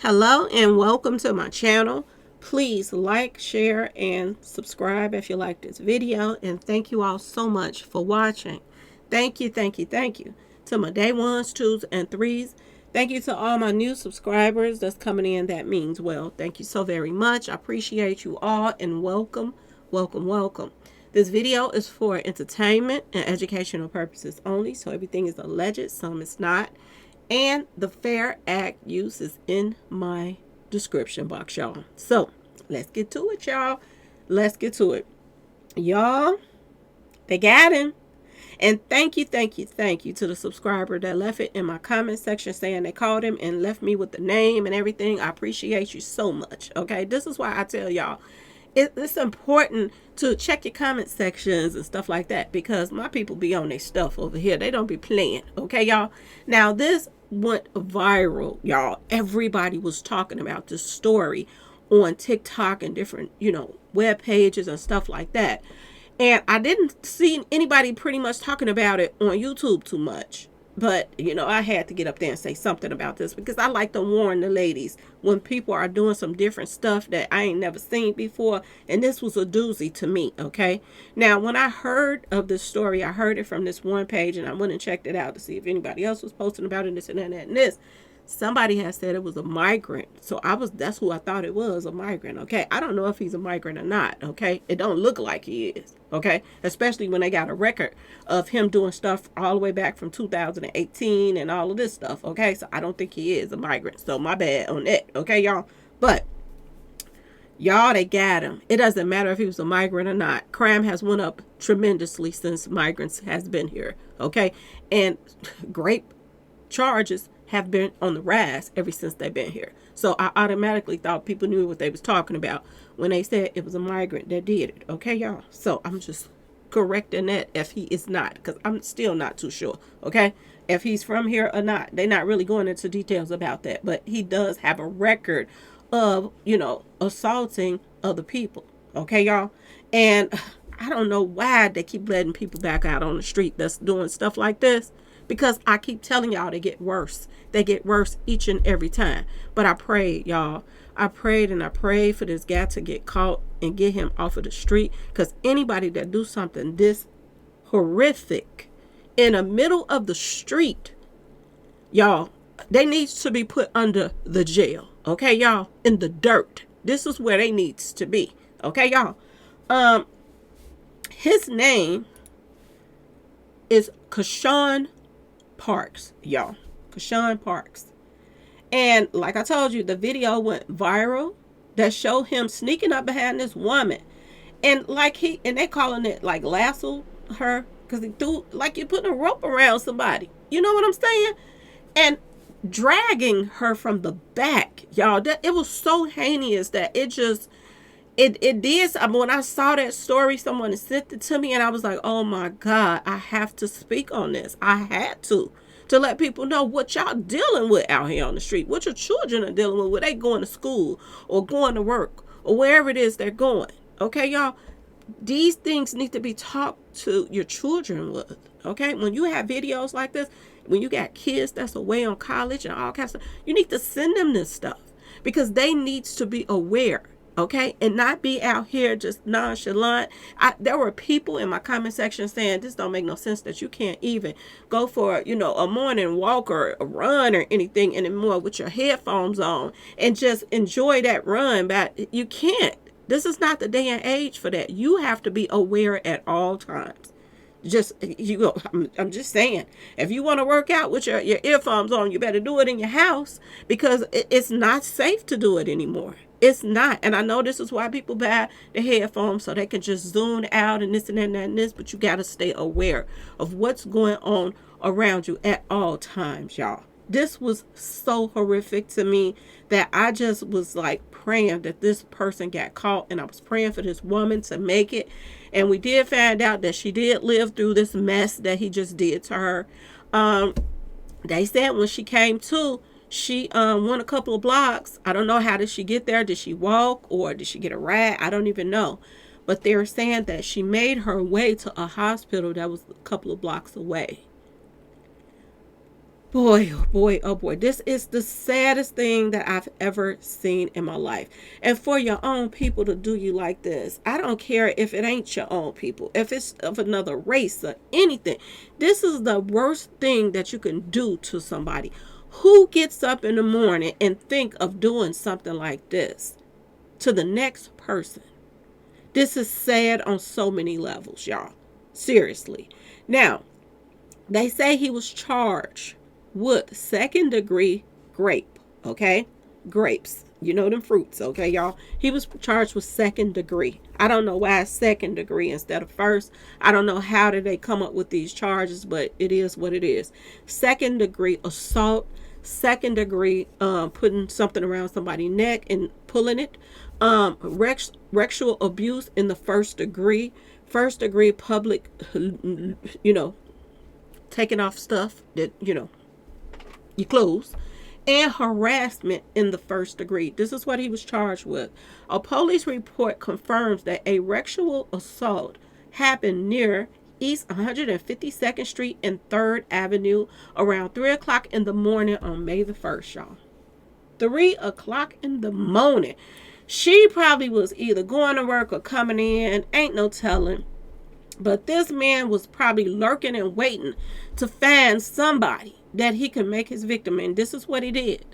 Hello and welcome to my channel. Please like, share, and subscribe if you like this video. And thank you all so much for watching. Thank you to my day ones, twos, and threes. Thank you to all my new subscribers that's coming in. That means well. Thank you so very much. I appreciate you all and welcome. This video is for entertainment and educational purposes only. So everything is alleged, some is not. And the Fair Act use is in my description box, y'all. So let's get to it, y'all. Let's get to it. Y'all, they got him. And thank you to the subscriber that left it in my comment section saying they called him and left me with the name and everything. I appreciate you so much. Okay, this is why I tell y'all it's important to check your comment sections and stuff like that, because my people be on their stuff over here. They don't be playing. Okay, y'all. Now this went viral, y'all. Everybody was talking about this story on TikTok and different, web pages and stuff like that. And I didn't see anybody pretty much talking about it on YouTube too much. But, I had to get up there and say something about this because I like to warn the ladies when people are doing some different stuff that I ain't never seen before. And this was a doozy to me, okay? Now, when I heard of this story, I heard it from this one page and I went and checked it out to see if anybody else was posting about it, this and that and this. Somebody had said it was a migrant. So that's who I thought it was, a migrant, okay? I don't know if he's a migrant or not, okay? It don't look like he is, okay? Especially when they got a record of him doing stuff all the way back from 2018 and all of this stuff, okay? So I don't think he is a migrant. So my bad on that, okay, y'all? But y'all, they got him. It doesn't matter if he was a migrant or not. Crime has went up tremendously since migrants has been here, okay? And great charges have been on the rise ever since they've been here. So I automatically thought people knew what they was talking about when they said it was a migrant that did it. Okay, y'all? So I'm just correcting that if he is not, because I'm still not too sure. Okay? If he's from here or not. They're not really going into details about that. But he does have a record of, assaulting other people. Okay, y'all? And I don't know why they keep letting people back out on the street that's doing stuff like this. Because I keep telling y'all they get worse. They get worse each and every time. But I prayed, y'all. I prayed and I prayed for this guy to get caught and get him off of the street. Because anybody that do something this horrific in the middle of the street, y'all, they need to be put under the jail. Okay, y'all? In the dirt. This is where they needs to be. Okay, y'all? His name is Kashaan Parks, y'all. Kashaan Parks. And like I told you, the video went viral that showed him sneaking up behind this woman. And they calling it like lasso her, because he threw, like you're putting a rope around somebody. You know what I'm saying? And dragging her from the back, y'all. It was so heinous that it just it did. I mean, when I saw that story, someone sent it to me and I was like, oh my God, I have to speak on this. I had to let people know what y'all dealing with out here on the street, what your children are dealing with when they going to school or going to work or wherever it is they're going. Okay, y'all, these things need to be talked to your children with. Okay, when you have videos like this, when you got kids that's away on college and all kinds of stuff, you need to send them this stuff because they needs to be aware. Okay, and not be out here just nonchalant. There were people in my comment section saying this don't make no sense, that you can't even go for a morning walk or a run or anything anymore with your headphones on and just enjoy that run. But you can't. This is not the day and age for that. You have to be aware at all times. I'm just saying, if you want to work out with your earphones on, you better do it in your house, because it's not safe to do it anymore. It's not. And I know this is why people buy the headphones, so they can just zoom out and this and that and this, but you got to stay aware of what's going on around you at all times, y'all. This was so horrific to me that I just was like praying that this person got caught, and I was praying for this woman to make it. And we did find out that she did live through this mess that he just did to her. They said when she came to, she went a couple of blocks. I don't know, how did she get there? Did she walk or did she get a ride? I don't even know. But they were saying that she made her way to a hospital that was a couple of blocks away. Boy, oh boy, oh boy. This is the saddest thing that I've ever seen in my life. And for your own people to do you like this, I don't care if it ain't your own people, if it's of another race or anything. This is the worst thing that you can do to somebody. Who gets up in the morning and think of doing something like this to the next person? This is sad on so many levels, y'all. Seriously. Now, they say he was charged with second degree grape, okay? Grapes. You know them fruits, okay, y'all? He was charged with second degree. I don't know why it's second degree instead of first. I don't know how did they come up with these charges, but it is what it is. Second degree assault, second degree putting something around somebody's neck and pulling it, sexual abuse in the first degree public, taking off stuff that, your clothes, and harassment in the first degree. This is what he was charged with. A police report confirms that a sexual assault happened near East 152nd Street and 3rd Avenue around 3 o'clock in the morning on May the 1st, y'all. 3 o'clock in the morning. She probably was either going to work or coming in. Ain't no telling. But this man was probably lurking and waiting to find somebody that he could make his victim. And this is what he did.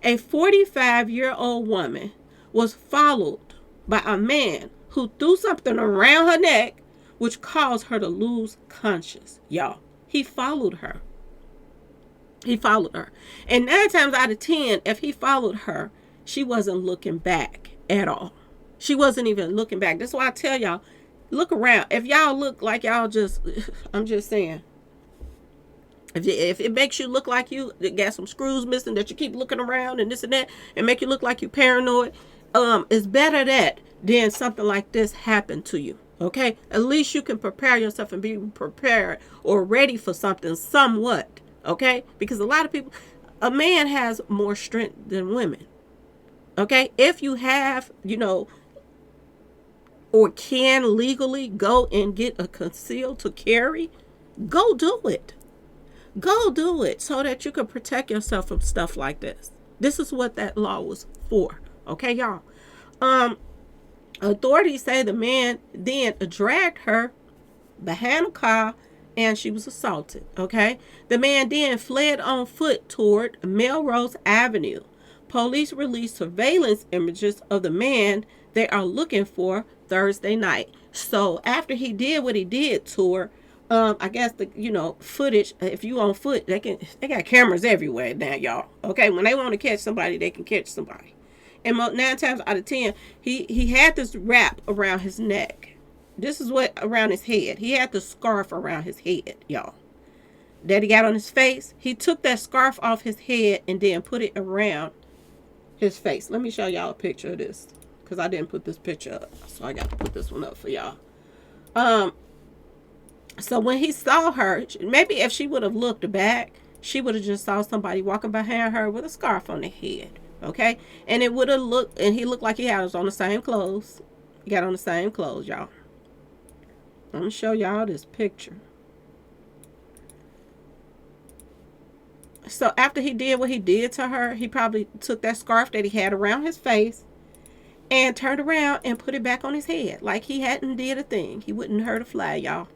A 45-year-old woman was followed by a man who threw something around her neck, which caused her to lose conscious. Y'all, he followed her. He followed her. And 9 times out of 10, if he followed her, she wasn't looking back at all. She wasn't even looking back. That's why I tell y'all, look around. If y'all look like y'all just, I'm just saying, if it makes you look like you got some screws missing, that you keep looking around and this and that, and make you look like you paranoid, it's better that than something like this happen to you. Okay? At least you can prepare yourself and be prepared or ready for something somewhat. Okay? Because a lot of people, a man has more strength than women. Okay? If you have, or can legally go and get a concealed to carry, go do it. Go do it so that you can protect yourself from stuff like this. This is what that law was for. Okay, y'all? Authorities say the man then dragged her behind a car and she was assaulted. Okay? The man then fled on foot toward Melrose Avenue. Police released surveillance images of the man they are looking for Thursday night. So after he did what he did to her, I guess the footage, if you on foot, they got cameras everywhere now, y'all. Okay, when they want to catch somebody, they can catch somebody. And 9 times out of 10, he had this wrap around his neck. This is what around his head. He had the scarf around his head, y'all. That he got on his face. He took that scarf off his head and then put it around his face. Let me show y'all a picture of this, because I didn't put this picture up, so I got to put this one up for y'all. So when he saw her, maybe if she would have looked back, she would have just saw somebody walking behind her with a scarf on their head. Okay? And it would have looked, and he looked like he was on the same clothes. He got on the same clothes, y'all. I'm going to show y'all this picture. So after he did what he did to her, he probably took that scarf that he had around his face and turned around and put it back on his head like he hadn't did a thing. He wouldn't hurt a fly, y'all.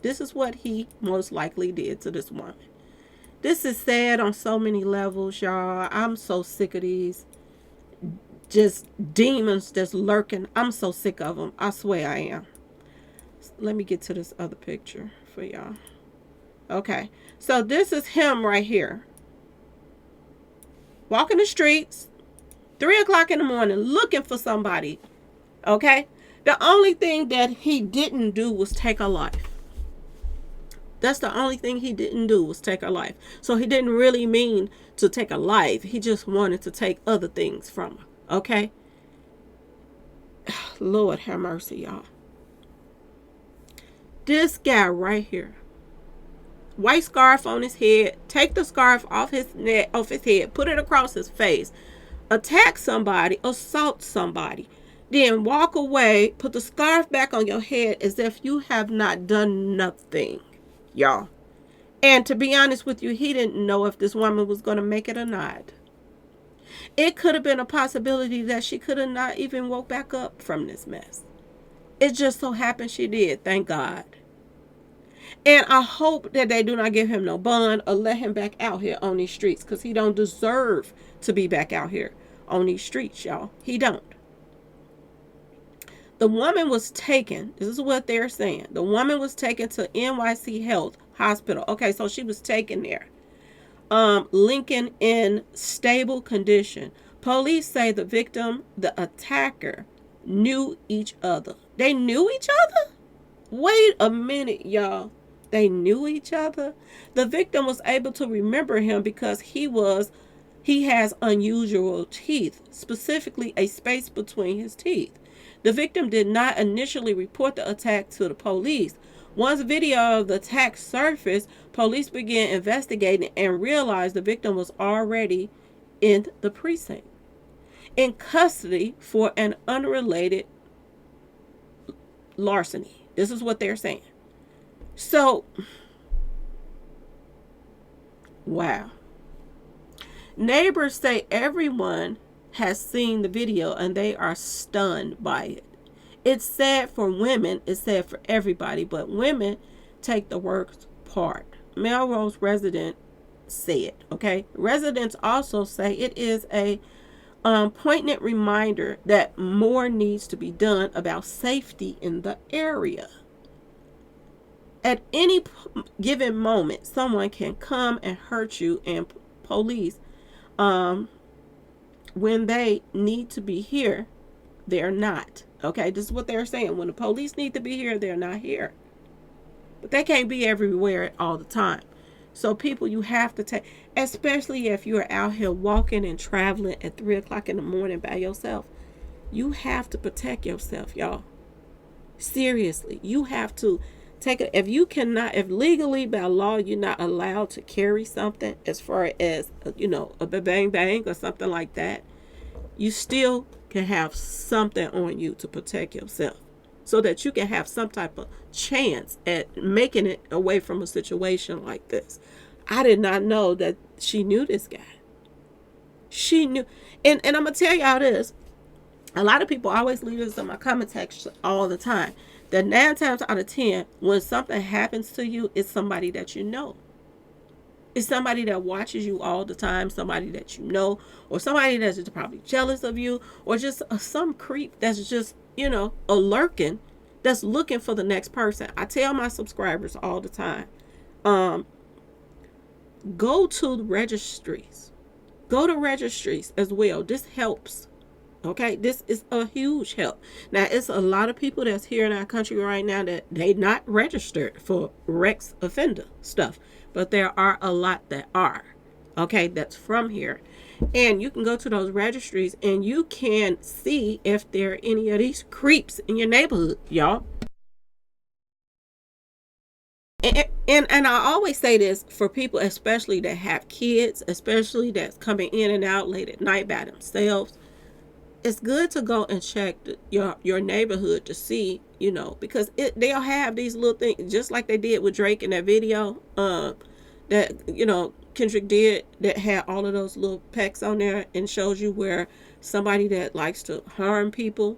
This is what he most likely did to this woman. This is sad on so many levels, y'all. I'm so sick of these just demons just lurking. I'm so sick of them. I swear I am. Let me get to this other picture for y'all. Okay. So this is him right here. Walking the streets, 3 o'clock in the morning, looking for somebody. Okay? The only thing that he didn't do was take a life. That's the only thing he didn't do was take a life. So he didn't really mean to take a life. He just wanted to take other things from her. Okay? Lord have mercy, y'all. This guy right here. White scarf on his head. Take the scarf off his neck, off his head. Put it across his face. Attack somebody. Assault somebody. Then walk away. Put the scarf back on your head as if you have not done nothing. Y'all. And to be honest with you, he didn't know if this woman was going to make it or not. It could have been a possibility that she could have not even woke back up from this mess. It just so happened she did, thank God. And I hope that they do not give him no bond or let him back out here on these streets, because he don't deserve to be back out here on these streets, y'all. He don't. The woman was taken, this is what they're saying. The woman was taken to NYC Health Hospital. Okay, so she was taken there. Lincoln in stable condition. Police say the victim, the attacker, knew each other. They knew each other? Wait a minute, y'all. They knew each other? The victim was able to remember him because he has unusual teeth, specifically a space between his teeth. The victim did not initially report the attack to the police. Once video of the attack surfaced, police began investigating and realized the victim was already in the precinct, in custody for an unrelated larceny. This is what they're saying. So, wow. Neighbors say everyone has seen the video and they are stunned by it. It's sad for women, it's sad for everybody, but women take the worst part. Melrose resident said, okay? Residents also say it is a poignant reminder that more needs to be done about safety in the area. At any given moment, someone can come and hurt you, and police, when they need to be here, they're not. Okay, this is what they're saying. When the police need to be here, they're not here. But they can't be everywhere all the time. So people, you have to take, especially if you're out here walking and traveling at 3 o'clock in the morning by yourself, you have to protect yourself, y'all. Seriously, you have to take it. If legally by law you're not allowed to carry something, as far as a bang bang or something like that, you still can have something on you to protect yourself, so that you can have some type of chance at making it away from a situation like this. I did not know that she knew this guy. She knew, and I'm gonna tell y'all this. A lot of people always leave this in my comment section all the time, that 9 times out of 10, when something happens to you, it's somebody that you know. It's somebody that watches you all the time, somebody that you know, or somebody that's just probably jealous of you, or just some creep that's just, a lurking, that's looking for the next person. I tell my subscribers all the time, go to the registries. Go to registries as well. This helps. Okay, this is a huge help. Now, it's a lot of people that's here in our country right now that they not registered for Rex offender stuff, but there are a lot that are, okay, that's from here. And you can go to those registries and you can see if there are any of these creeps in your neighborhood, y'all. And I always say this for people, especially that have kids, especially that's coming in and out late at night by themselves. It's good to go and check your neighborhood to see, because they'll have these little things, just like they did with Drake in that video that Kendrick did, that had all of those little pecks on there, and shows you where somebody that likes to harm people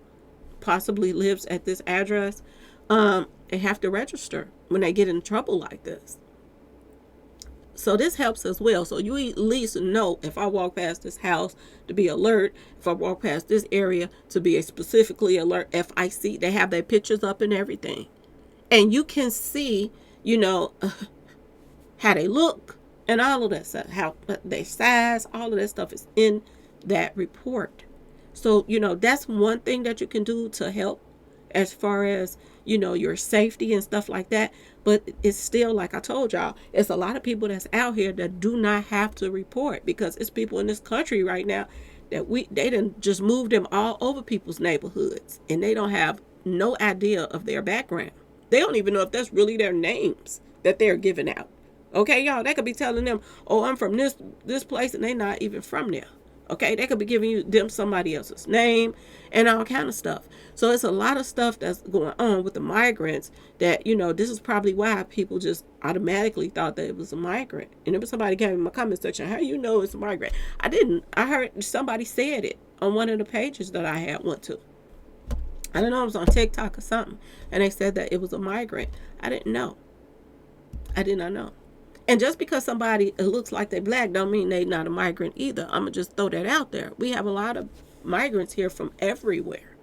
possibly lives at this address. They have to register when they get in trouble like this. So this helps as well. So you at least know, if I walk past this house, to be alert. If I walk past this area, to be specifically alert. If I see, they have their pictures up and everything. And you can see, how they look and all of that stuff, how their size, all of that stuff is in that report. So, that's one thing that you can do to help as far as, your safety and stuff like that. But it's still, like I told y'all, it's a lot of people that's out here that do not have to report, because it's people in this country right now that they done just moved them all over people's neighborhoods, and they don't have no idea of their background. They don't even know if that's really their names that they're giving out. Okay, y'all, they could be telling them, oh, I'm from this place, and they're not even from there. Okay, they could be giving you them somebody else's name and all kind of stuff. So it's a lot of stuff that's going on with the migrants that, this is probably why people just automatically thought that it was a migrant. And if somebody came in my comment section, how you know it's a migrant? I didn't. I heard somebody said it on one of the pages that I had went to. I don't know, it was on TikTok or something. And they said that it was a migrant. I didn't know. I did not know. And just because somebody looks like they black don't mean they not a migrant either. I'm going to just throw that out there. We have a lot of migrants here from everywhere.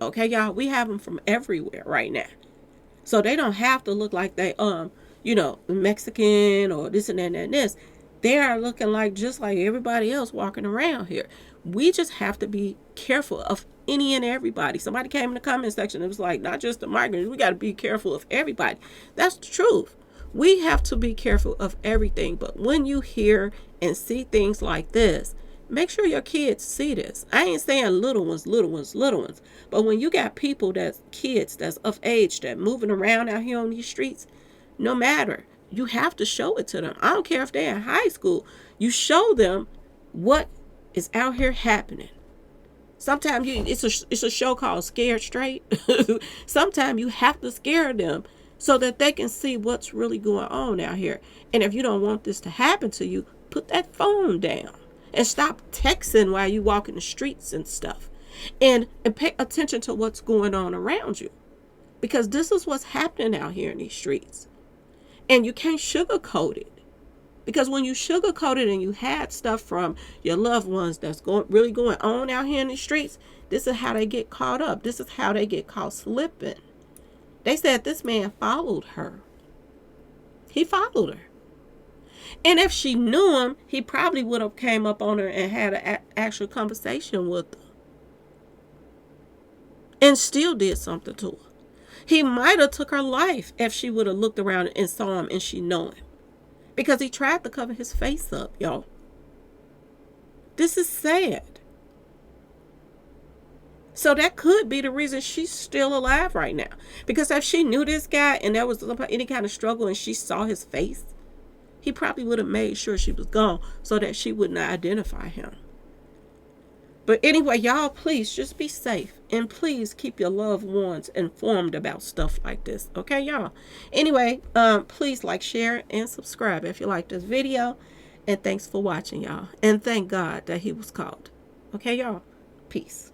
Okay, y'all? We have them from everywhere right now. So they don't have to look like they, Mexican or this and that and this. They are looking like just like everybody else walking around here. We just have to be careful of any and everybody. Somebody came in the comment section. It was like, not just the migrants. We got to be careful of everybody. That's the truth. We have to be careful of everything. But when you hear and see things like this, make sure your kids see this. I ain't saying little ones. But when you got people that's kids that's of age that moving around out here on these streets, no matter, you have to show it to them. I don't care if they're in high school. You show them what is out here happening. Sometimes it's a show called Scared Straight. Sometimes you have to scare them so that they can see what's really going on out here. And if you don't want this to happen to you, put that phone down and stop texting while you walk in the streets and stuff. And pay attention to what's going on around you. Because this is what's happening out here in these streets. And you can't sugarcoat it. Because when you sugarcoat it and you had stuff from your loved ones that's really going on out here in the streets, this is how they get caught up. This is how they get caught slipping. They said this man followed her. He followed her. And if she knew him, he probably would have came up on her and had an actual conversation with her. And still did something to her. He might have took her life if she would have looked around and saw him and she knew him. Because he tried to cover his face up, y'all. This is sad. So that could be the reason she's still alive right now. Because if she knew this guy and there was any kind of struggle and she saw his face, he probably would have made sure she was gone so that she would not identify him. But anyway, y'all, please just be safe. And please keep your loved ones informed about stuff like this. Okay, y'all? Anyway, please like, share, and subscribe if you like this video. And thanks for watching, y'all. And thank God that he was caught. Okay, y'all? Peace.